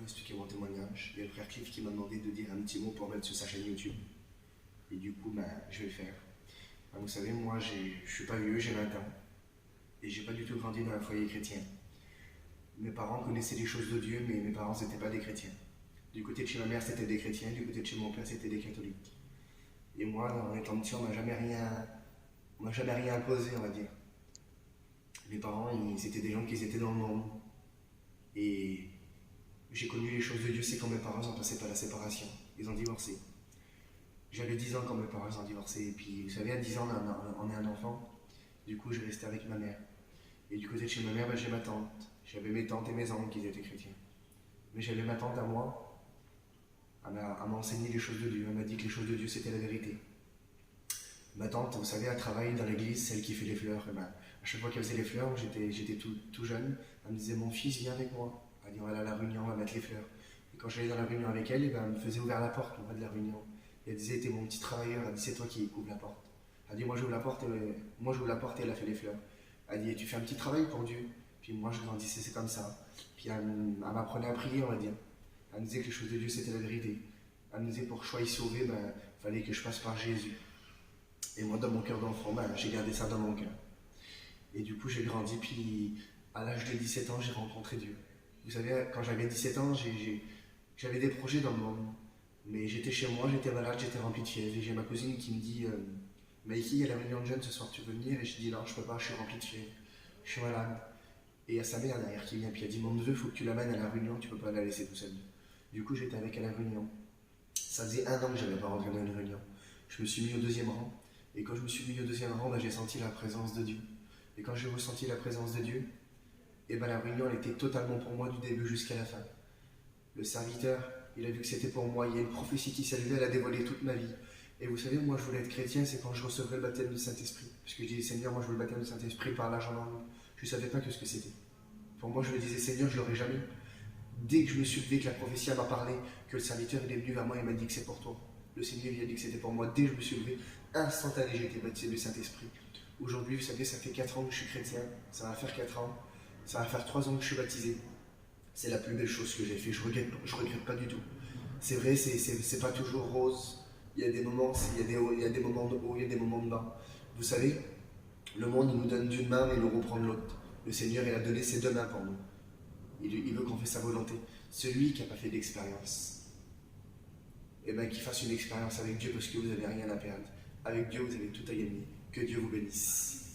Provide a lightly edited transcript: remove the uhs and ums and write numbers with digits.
vous expliquer mon témoignage. Il y a le frère Cliff qui m'a demandé de dire un petit mot pour mettre sur sa chaîne YouTube. Et du coup, je vais le faire. Vous savez, moi, je suis pas vieux, j'ai 20 ans. Et j'ai pas du tout grandi dans un foyer chrétien. Mes parents connaissaient les choses de Dieu, mais mes parents n'étaient pas des chrétiens. Du côté de chez ma mère, c'était des chrétiens, du côté de chez mon père, c'était des catholiques. Et moi, en étant petit, on m'a jamais rien imposé, on va dire. Mes parents, c'était des gens qui étaient dans le monde. Et j'ai connu les choses de Dieu, c'est quand mes parents ont passé par la séparation. Ils ont divorcé. J'avais 10 ans quand mes parents ont divorcé. Et puis, vous savez, à 10 ans, on est un enfant. Du coup, je restais avec ma mère. Et du côté de chez ma mère, j'ai ma tante. J'avais mes tantes et mes oncles qui étaient chrétiens. Mais j'avais ma tante à moi. Elle m'a enseigné les choses de Dieu. Elle m'a dit que les choses de Dieu, c'était la vérité. Ma tante, vous savez, elle travaille dans l'église, celle qui fait les fleurs. Et à chaque fois qu'elle faisait les fleurs, j'étais tout jeune. Elle me disait, mon fils, viens avec moi. Elle dit, on va aller à la réunion, on va mettre les fleurs. Et quand j'allais dans la réunion avec elle, elle me faisait ouvrir la porte de la réunion. Et elle disait, t'es mon petit travailleur. Elle dit, c'est toi qui ouvre la porte. Elle dit, moi j'ouvre la porte et elle a fait les fleurs. Elle dit, tu fais un petit travail pour Dieu. Puis moi, je grandissais, c'est comme ça. Puis elle m'apprenait à prier, on va dire. Elle me disait que les choses de Dieu, c'était la vérité. Elle me disait, pour que je sois sauvé, il fallait que je passe par Jésus. Et moi, dans mon cœur d'enfant, j'ai gardé ça dans mon cœur. Et du coup, j'ai grandi, puis à l'âge de 17 ans, j'ai rencontré Dieu. Vous savez, quand j'avais 17 ans, j'avais des projets dans le monde. Mais j'étais chez moi, j'étais malade, j'étais rempli de fièvre. Et j'ai ma cousine qui me dit, Maïki, il y a la réunion de jeunes ce soir, tu veux venir? Et je dis, non, je peux pas, je suis rempli de fièvre. Je suis malade. Et il y a sa mère derrière qui vient, puis elle dit, mon neveu, il faut que tu l'amènes à la réunion, tu peux pas la laisser tout seul. Du coup, j'étais avec à la réunion. Ça faisait 1 an que je n'avais pas rentré dans une réunion. Je me suis mis au 2e rang. Et quand je me suis mis au 2e rang, j'ai senti la présence de Dieu. Et quand j'ai ressenti la présence de Dieu, la réunion, elle était totalement pour moi du début jusqu'à la fin. Le serviteur, il a vu que c'était pour moi. Il y a une prophétie qui s'est levée, elle a dévoilé toute ma vie. Et vous savez, moi, je voulais être chrétien, c'est quand je recevrais le baptême du Saint-Esprit. Parce que je disais, Seigneur, moi, je veux le baptême du Saint-Esprit par l'argent dans l'eau. Je ne savais pas ce que c'était. Pour moi, je me disais, Seigneur, je ne l'aurai jamais. Dès que je me suis levé, que la prophétie m'a parlé, que le serviteur il est venu vers moi et m'a dit que c'est pour toi. Le Seigneur il a dit que c'était pour moi. Dès que je me suis levé, instantané, j'ai été baptisé du Saint-Esprit. Aujourd'hui, vous savez, ça fait 4 ans que je suis chrétien. Ça va faire 4 ans. Ça va faire 3 ans que je suis baptisé. C'est la plus belle chose que j'ai fait. Je regrette pas du tout. C'est vrai, c'est pas toujours rose. Il y a des moments, il y a des moments de haut, il y a des moments de bas. Vous savez, le monde il nous donne d'une main mais il nous reprend de l'autre. Le Seigneur il a donné ses 2 mains pour nous. Il veut qu'on fasse sa volonté. Celui qui n'a pas fait d'expérience, qu'il fasse une expérience avec Dieu parce que vous n'avez rien à perdre. Avec Dieu, vous avez tout à gagner. Que Dieu vous bénisse.